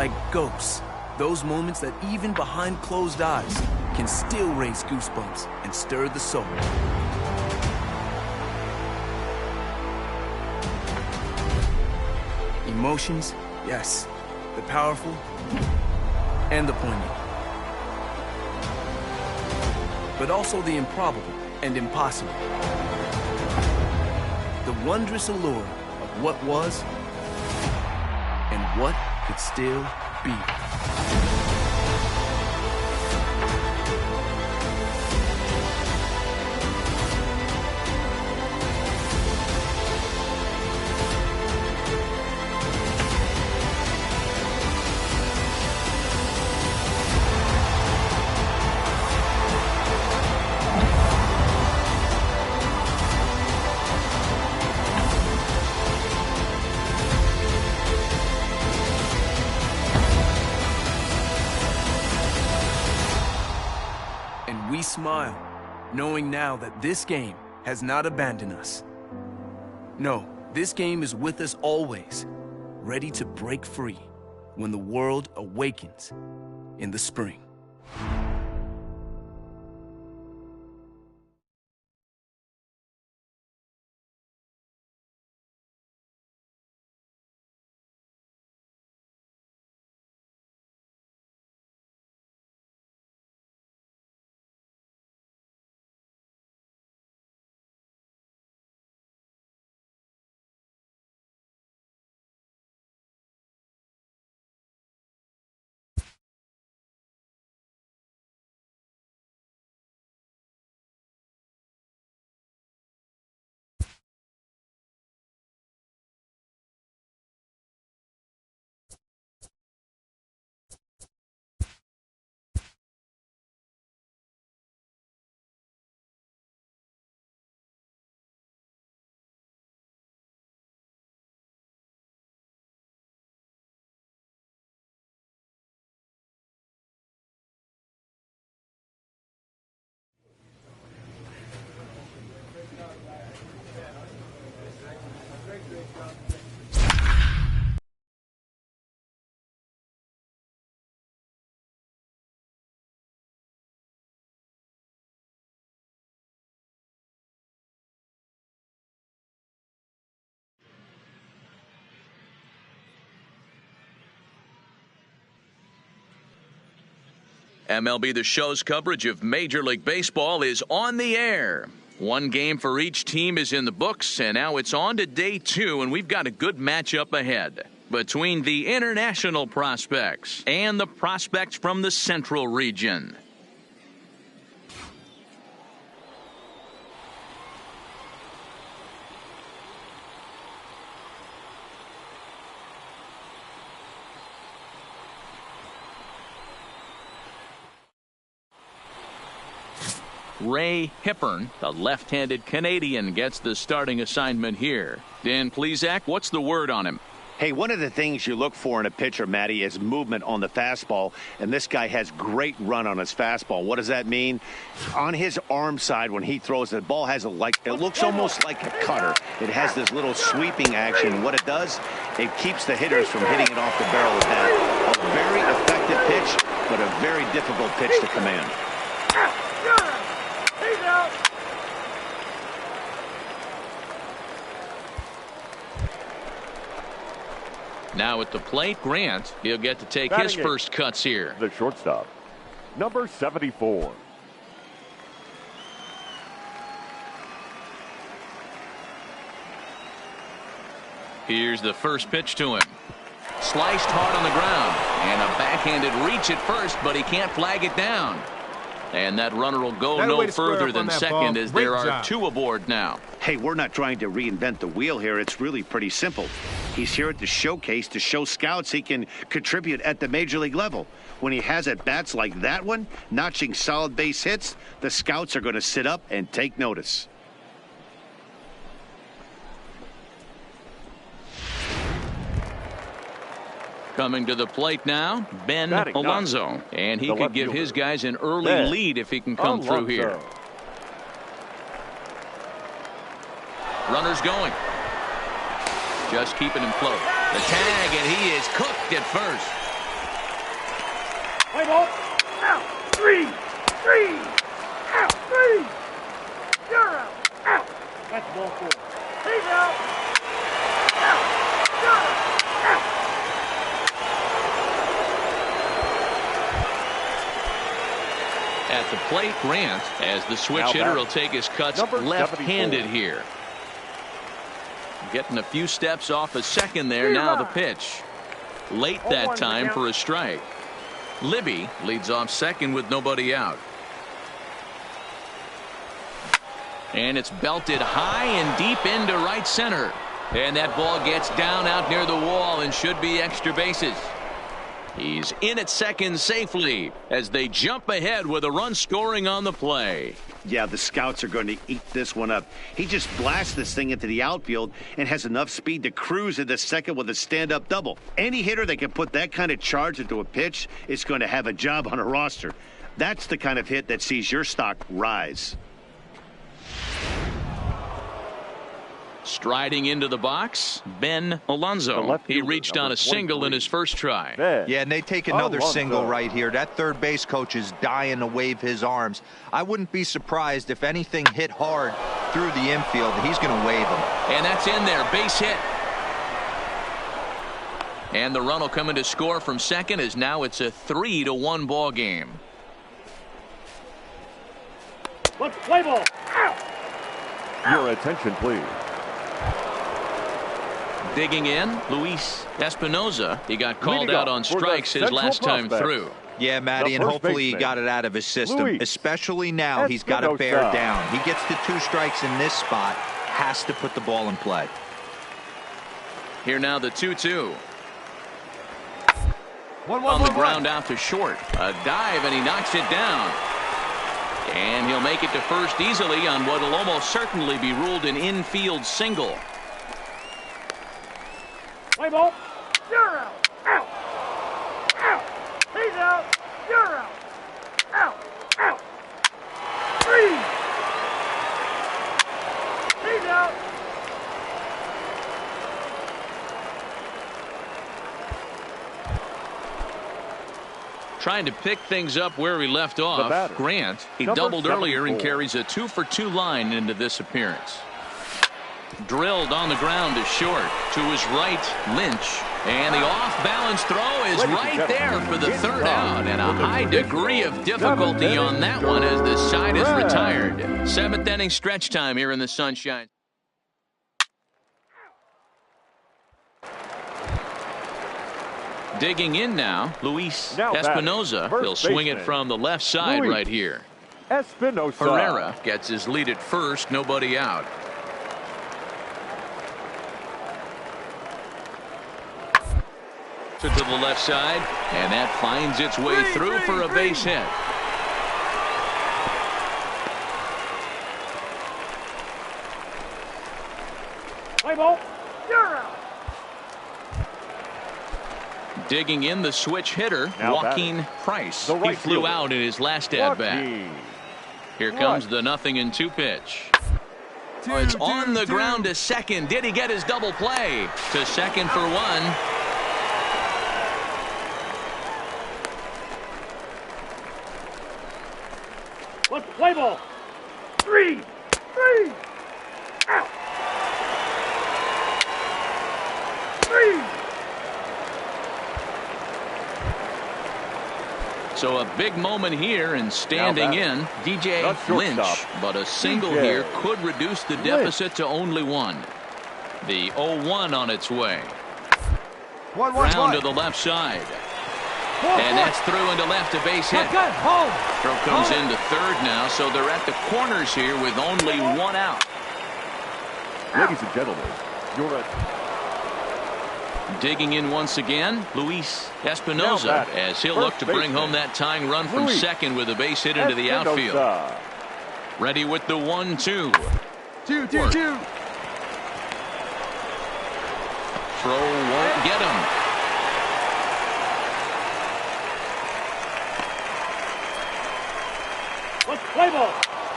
like ghosts. Those moments that even behind closed eyes can still raise goosebumps and stir the soul. Emotions, yes, the powerful and the poignant. But also the improbable and impossible. The wondrous allure of what was and what could still be. We smile, knowing now that this game has not abandoned us. No, this game is with us always, ready to break free when the world awakens in the spring. MLB The Show's coverage of Major League Baseball is on the air. One game for each team is in the books, and now it's on to day 2, and we've got a good matchup ahead between the international prospects and the prospects from the Central region. Ray Hippern, the left-handed Canadian, gets the starting assignment here. Dan Plesac, what's the word on him? Hey, one of the things you look for in a pitcher, Matty, is movement on the fastball, and this guy has great run on his fastball. What does that mean? On his arm side, when he throws, the ball has it looks almost like a cutter. It has this little sweeping action. What it does, it keeps the hitters from hitting it off the barrel of the bat. A very effective pitch, but a very difficult pitch to command. Now at the plate, Grant, he'll get to take his first cuts here. The shortstop, number 74. Here's the first pitch to him. Sliced hard on the ground, and a backhanded reach at first, but he can't flag it down. And that runner will go no further than second as there are 2 aboard now. Hey, we're not trying to reinvent the wheel here. It's really pretty simple. He's here at the showcase to show scouts he can contribute at the major league level. When he has at bats like that one, notching solid base hits, the scouts are going to sit up and take notice. Coming to the plate now, Ben Alonso. And he could give his guys an early lead if he can come through here. Runners going. Just keeping him close. The tag, and he is cooked at first. Play ball. Out. 3. 3. Out. 3. You're out. Out. That's ball 4. He's out. Out. You're out. Out. At the plate, Grant, as the switch hitter will take his cuts left-handed here. Getting a few steps off a second there. Now the pitch. Late that time for a strike. Libby leads off second with nobody out. And it's belted high and deep into right center. And that ball gets down out near the wall and should be extra bases. He's in at second safely as they jump ahead with a run scoring on the play. Yeah, the scouts are going to eat this one up. He just blasts this thing into the outfield and has enough speed to cruise into second with a stand-up double. Any hitter that can put that kind of charge into a pitch is going to have a job on a roster. That's the kind of hit that sees your stock rise. Striding into the box, Ben Alonso. He reached on a single in his first try. Yeah, and they take another single right here. That third base coach is dying to wave his arms. I wouldn't be surprised if anything hit hard through the infield. He's going to wave them. And that's in there. Base hit. And the run will come in to score from second as now it's a 3-1 ball game. Let's play ball. Out. Your attention, please. Digging in, Luis Espinoza. He got called out on strikes his last time through. Yeah, Matty, and hopefully he got it out of his system. Especially now, he's got to bear down. He gets the 2 strikes in this spot, has to put the ball in play. Here now the 2-2. On the ground out to short. A dive, and he knocks it down. And he'll make it to first easily on what will almost certainly be ruled an infield single. Play ball. You're out. Out. Out. He's out. You're out. Out. Out. 3. He's out. Trying to pick things up where he left off. Grant, he doubled earlier and carries a 2-for-2 line into this appearance. Drilled on the ground to short. To his right, Lynch. And the off-balance throw is right there for the third out. And a high degree of difficulty on that one as the side is retired. 7th inning stretch time here in the sunshine. Digging in now, Luis Espinoza. He'll swing it from the left side right here. Espinoza. Herrera gets his lead at first, nobody out. To the left side, and that finds its way through for a base hit. Play ball. You're out. Digging in the switch hitter, Joaquin Price. He flew out in his last at-bat. Here comes the 0-2 pitch. It's on the ground to second. Did he get his double play? To second for one. Let's play ball. 3. 3. Out. 3. So a big moment here, and standing in, DJ Lynch. But a single here could reduce the deficit to only 1. The 0-1 on its way. Round to the left side. And that's through into left, a base hit. Throw comes into third now, so they're at the corners here with only 1 out. Ladies and gentlemen, you're Digging in once again, Luis Espinoza, as he'll look to bring home that tying run from second with a base hit into the outfield. Ready with the 1-2. 2-2-2. Throw won't get him. Let's play ball.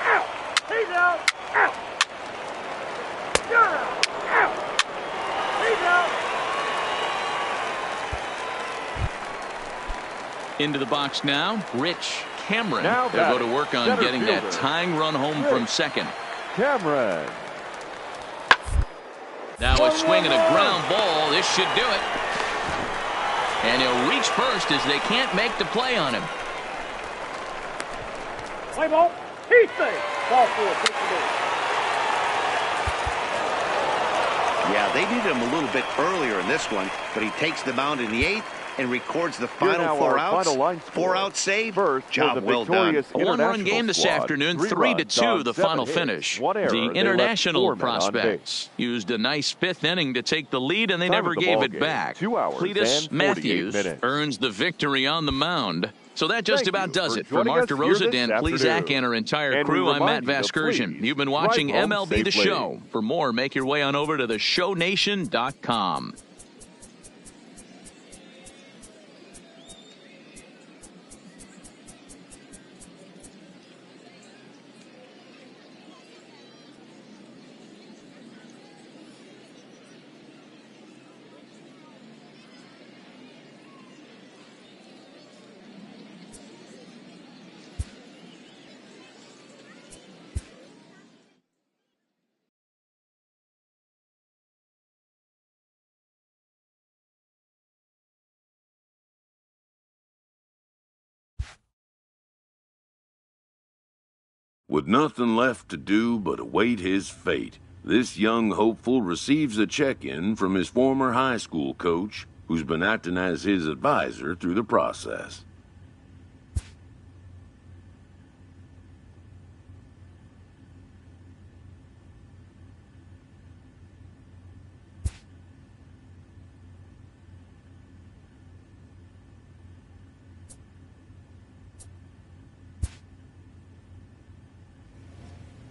Out. He's out. Out. You're out. Out. He's out. Into the box now, Rich Cameron. Now They'll go to work on center getting that fielder, tying run home Rich from second. Cameron. Now a swing and a ground ball. This should do it. And he'll reach first as they can't make the play on him. Play ball. He's safe. Ball 4. Take the ball. Yeah, they needed him a little bit earlier in this one, but he takes the mound in the 8th and records the Here final now 4 our outs. final line 4-out save. First, Job well done. A one-run game this afternoon, 3-2 the final finish. The International prospects used a nice 5th inning to take the lead, and they never gave it back. 2 hours Cletus and 48 Matthews minutes. earns the victory on the mound. So that just Thank about you does for it. For joining Mark us here DeRosa, this Dan Plesac, afternoon. and our entire And we crew, I'm Matt remind you to Vasgersian. please You've been watching drive home MLB The safely. Show. For more, make your way on over to theshownation.com. With nothing left to do but await his fate, this young hopeful receives a check-in from his former high school coach, who's been acting as his advisor through the process.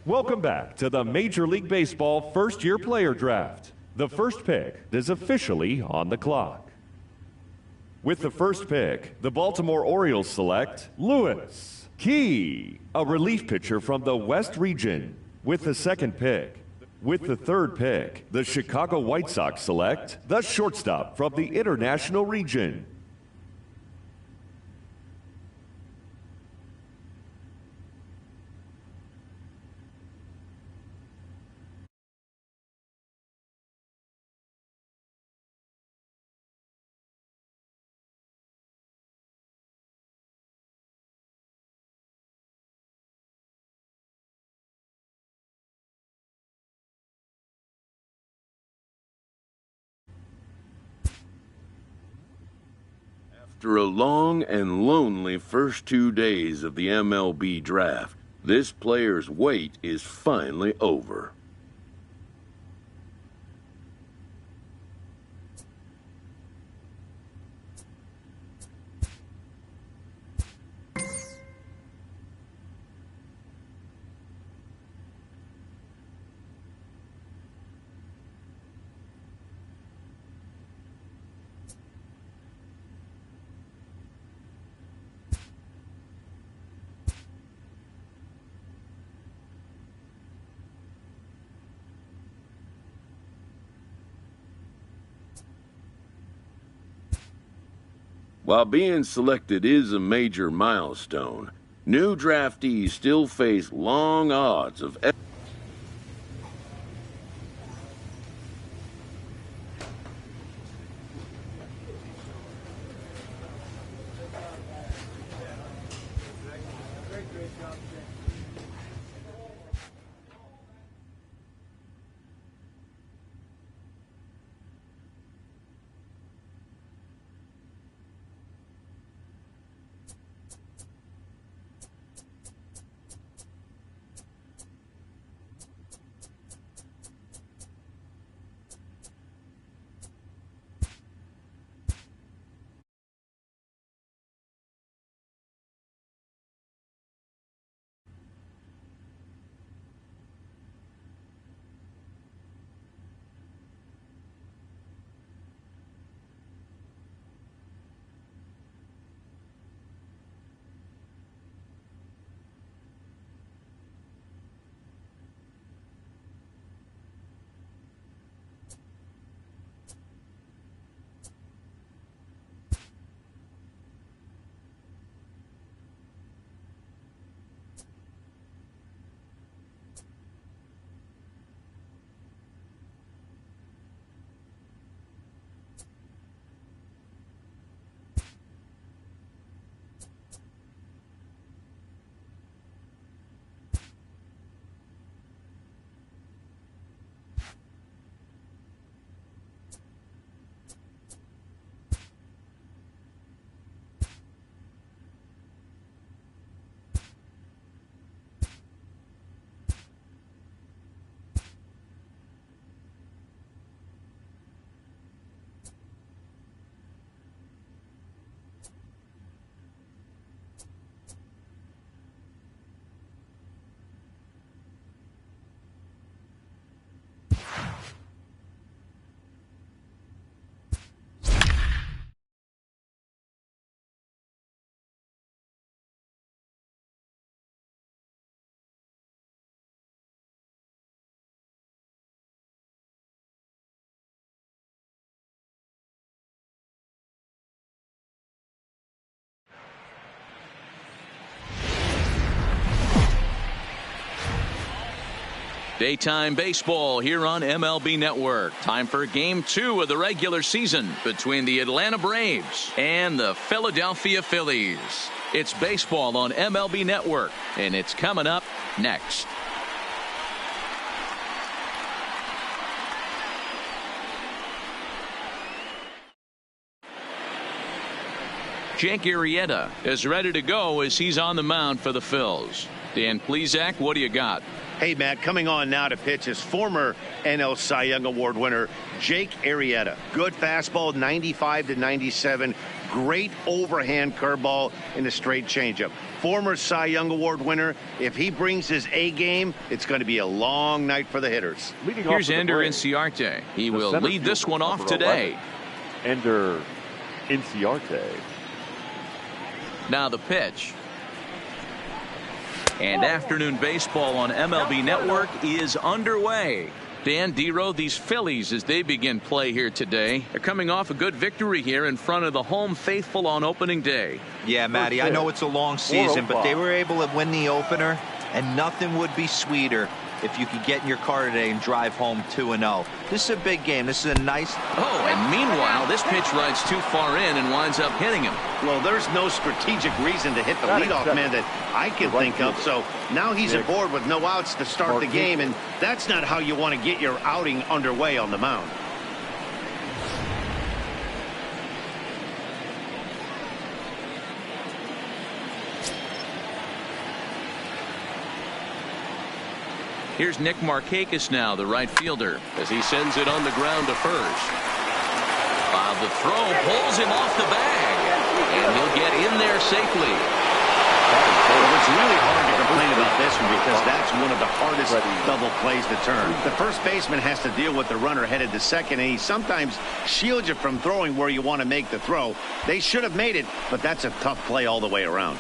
Welcome back to the Major League Baseball first-year player draft. The first pick is officially on the clock. With the first pick, the Baltimore Orioles select Lewis Key, a relief pitcher from the West region. With the second pick, with the third pick, the Chicago White Sox select the shortstop from the International region. After a long and lonely first 2 days of the MLB draft, this player's wait is finally over. While being selected is a major milestone, new draftees still face long odds of Daytime baseball here on MLB Network. Time for Game 2 of the regular season between the Atlanta Braves and the Philadelphia Phillies. It's baseball on MLB Network, and it's coming up next. Jake Arrieta is ready to go as he's on the mound for the Phils. Dan Plesac, what do you got? Hey, Matt, coming on now to pitch is former NL Cy Young Award winner Jake Arrieta. Good fastball, 95 to 97. Great overhand curveball and a straight changeup. Former Cy Young Award winner. If he brings his A game, it's going to be a long night for the hitters. Here's Ender Inciarte. He will lead this one off today. Ender Inciarte. Now the pitch. And afternoon baseball on MLB Network is underway. Dan Dero, these Phillies, as they begin play here today, are coming off a good victory here in front of the home faithful on opening day. Yeah, Matty, I know it's a long season, but they were able to win the opener, and nothing would be sweeter if you could get in your car today and drive home 2-0. This is a big game. This is a nice... Oh, and meanwhile, this pitch rides too far in and winds up hitting him. Well, there's no strategic reason to hit the leadoff man that I can think of. So now he's aboard with no outs to start the game, and that's not how you want to get your outing underway on the mound. Here's Nick Markakis now, the right fielder, as he sends it on the ground to first. The throw pulls him off the bag, and he'll get in there safely. Well, it's really hard to complain about this one because that's one of the hardest double plays to turn. The first baseman has to deal with the runner headed to second, and he sometimes shields you from throwing where you want to make the throw. They should have made it, but that's a tough play all the way around.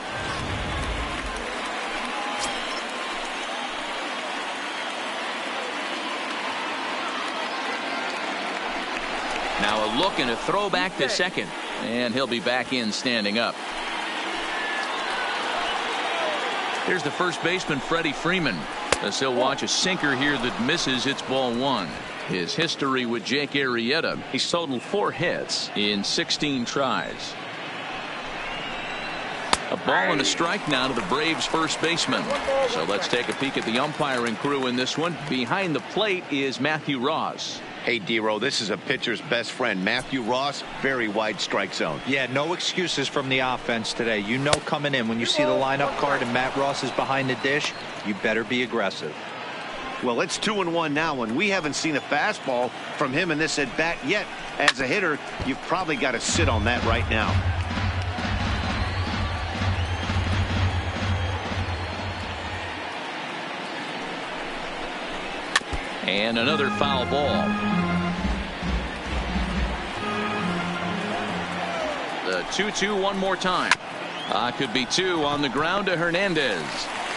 Now a look and a throw back to second, and he'll be back in standing up. Here's the first baseman, Freddie Freeman, as he'll watch a sinker here that misses. It's ball one. His history with Jake Arrieta, he's totaled 4 hits in 16 tries. A ball and a strike now to the Braves first baseman. So let's take a peek at the umpiring crew in this one. Behind the plate is Matthew Ross. Hey, Dero, this is a pitcher's best friend. Matthew Ross, very wide strike zone. Yeah, no excuses from the offense today. You know coming in when you see the lineup card and Matt Ross is behind the dish, you better be aggressive. Well, it's 2-1 now, and we haven't seen a fastball from him in this at bat yet. As a hitter, you've probably got to sit on that right now. And another foul ball. The 2-2 one more time. Could be 2 on the ground to Hernandez.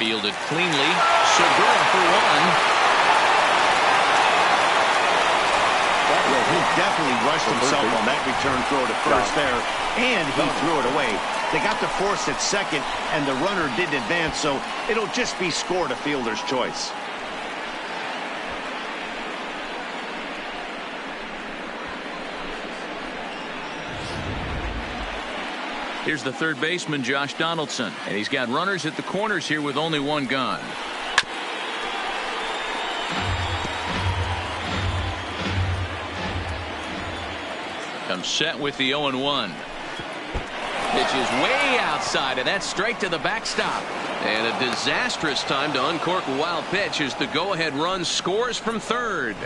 Fielded cleanly. Segura for 1. Well, he definitely rushed himself on that return throw to first there, and he threw it away. They got the force at second, and the runner didn't advance, so it'll just be scored a fielder's choice. Here's the third baseman, Josh Donaldson, and he's got runners at the corners here with only 1 gun. Comes set with the 0-1. Pitch is way outside, and that's straight to the backstop. And a disastrous time to uncork a wild pitch as the go-ahead run scores from third.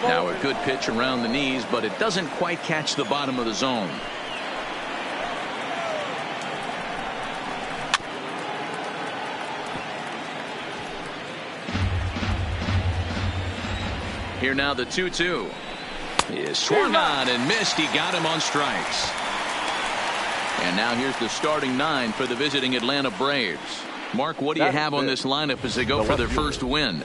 Now a good pitch around the knees, but it doesn't quite catch the bottom of the zone. Here now the 2-2. He is swung on and missed. He got him on strikes. And now here's the starting 9 for the visiting Atlanta Braves. Mark, what do you have on this lineup as they go for their first win?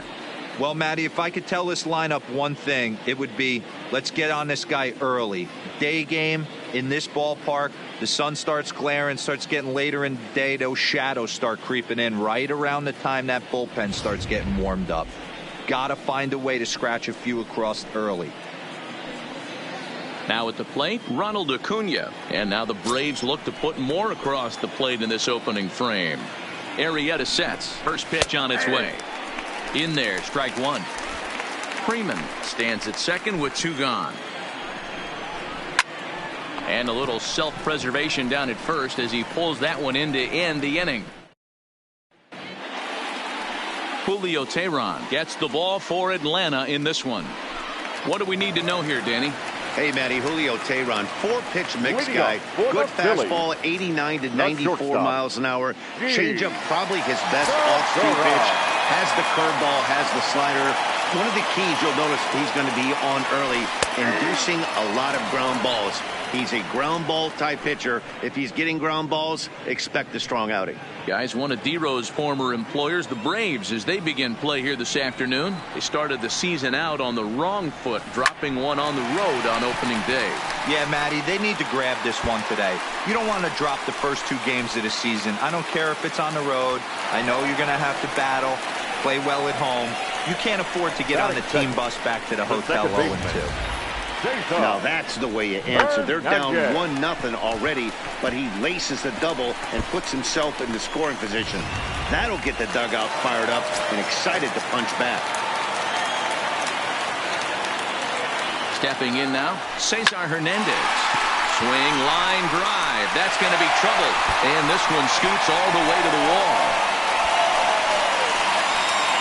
Well, Matty, if I could tell this lineup one thing, it would be let's get on this guy early. Day game, In this ballpark, the sun starts glaring, starts getting later in the day. Those shadows start creeping in right around the time that bullpen starts getting warmed up. Got to find a way to scratch a few across early. Now at the plate, Ronald Acuna. And now the Braves look to put more across the plate in this opening frame. Arrieta sets. First pitch on its way. In there, strike one. Freeman stands at second with 2 gone. And a little self-preservation down at first as he pulls that one in to end the inning. Julio Teheran gets the ball for Atlanta in this one. What do we need to know here, Danny? Hey, Matty, Julio Teheran, 4-pitch mix guy. Good fastball, 89 to 94 miles an hour. Changeup, probably his best off-speed pitch. Has the curveball, has the slider. One of the keys you'll notice he's going to be on early, inducing a lot of ground balls. He's a ground ball type pitcher. If he's getting ground balls, expect a strong outing. Guys, one of D-Row's former employers, the Braves, as they begin play here this afternoon. They started the season out on the wrong foot, dropping one on the road on opening day. Yeah, Matty, they need to grab this one today. You don't want to drop the first 2 games of the season. I don't care if it's on the road. I know you're going to have to battle, play well at home. You can't afford to get on the team bus back to the hotel 0-2. Now that's the way you answer. They're down 1-0 already, but he laces the double and puts himself in the scoring position. That'll get the dugout fired up and excited to punch back. Stepping in now, Cesar Hernandez. Swing, line drive. That's going to be trouble. And this one scoots all the way to the wall.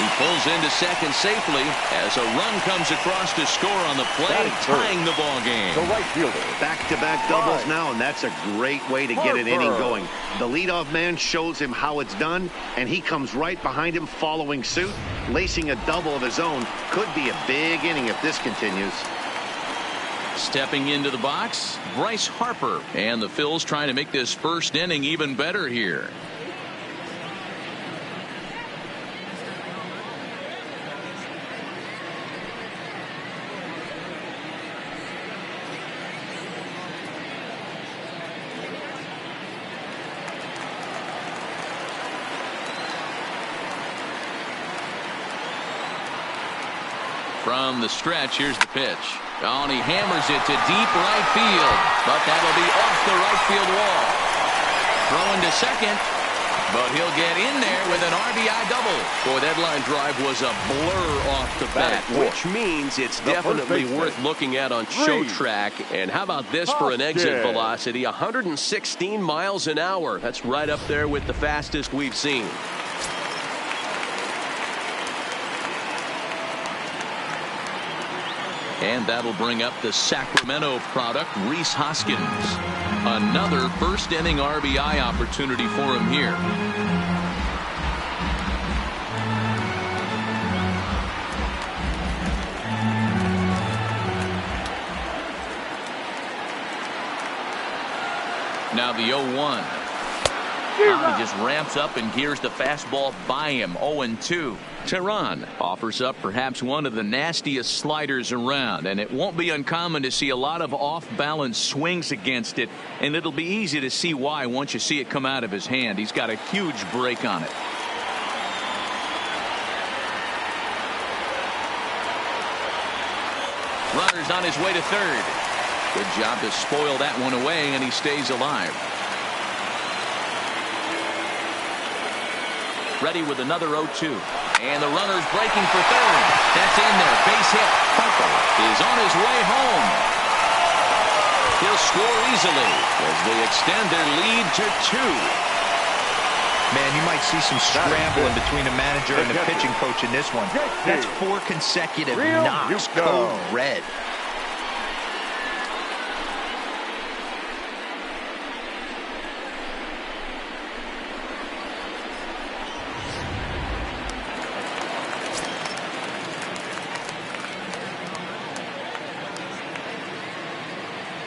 He pulls into second safely as a run comes across to score on the play, tying the ball game. The right fielder. Back-to-back doubles now, and that's a great way to get an inning going. The leadoff man shows him how it's done, and he comes right behind him following suit. Lacing a double of his own could be a big inning if this continues. Stepping into the box, Bryce Harper. And the Phils trying to make this first inning even better here. From the stretch, here's the pitch. Oh, and he hammers it to deep right field. But that'll be off the right field wall. Throwing to second. But he'll get in there with an RBI double. Boy, that line drive was a blur off the bat. Which means it's definitely worth looking at on Show Track. And how about this for an exit velocity? 116 miles an hour. That's right up there with the fastest we've seen. And that'll bring up the Sacramento product, Rhys Hoskins. Another first inning RBI opportunity for him here. Now the 0-1. He just ramps up and gears the fastball by him. 0-2. Teheran offers up perhaps one of the nastiest sliders around, and it won't be uncommon to see a lot of off-balance swings against it, and it'll be easy to see why once you see it come out of his hand. He's got a huge break on it. Runner's on his way to third. Good job to spoil that one away, and he stays alive. Ready with another 0-2. And the runner's breaking for third. That's in there. Base hit. Harper is on his way home. He'll score easily as they extend their lead to 2. Man, you might see some scrambling between the manager and the pitching coach in this one. That's 4 consecutive knocks. Code red.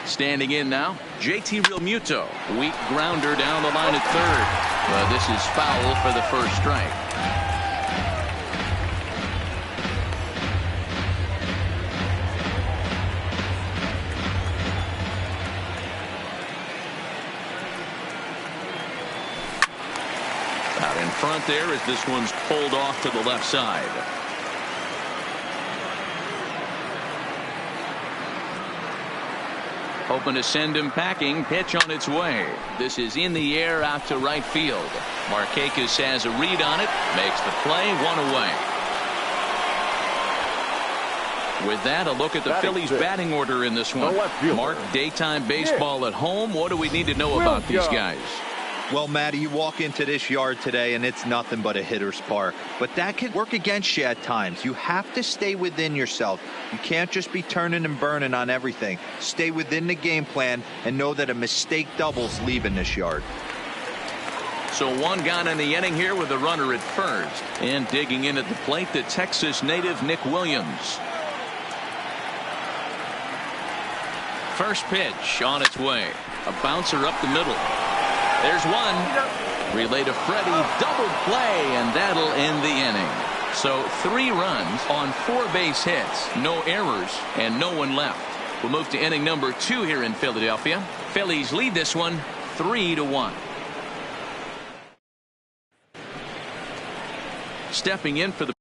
Standing in now, JT Realmuto. Weak grounder down the line at third. But this is foul for the first strike. in front there as this one's pulled off to the left side. Hoping to send him packing. Pitch on its way. This is in the air out to right field. Markakis has a read on it. Makes the play. One away. With that, a look at the Phillies batting order in this one. Mark, daytime baseball at home. What do we need to know about these guys? Well, Matty, you walk into this yard today and it's nothing but a hitter's park. But that can work against you at times. You have to stay within yourself. You can't just be turning and burning on everything. Stay within the game plan and know that a mistake doubles leaving this yard. So one gone in the inning here with a runner at first. And digging in at the plate, the Texas native Nick Williams. First pitch on its way. A bouncer up the middle. There's one. Relay to Freddie. Double play, and that'll end the inning. So 3 runs on 4 base hits. No errors, and no one left. We'll move to inning number 2 here in Philadelphia. Phillies lead this one 3-1. Stepping in for the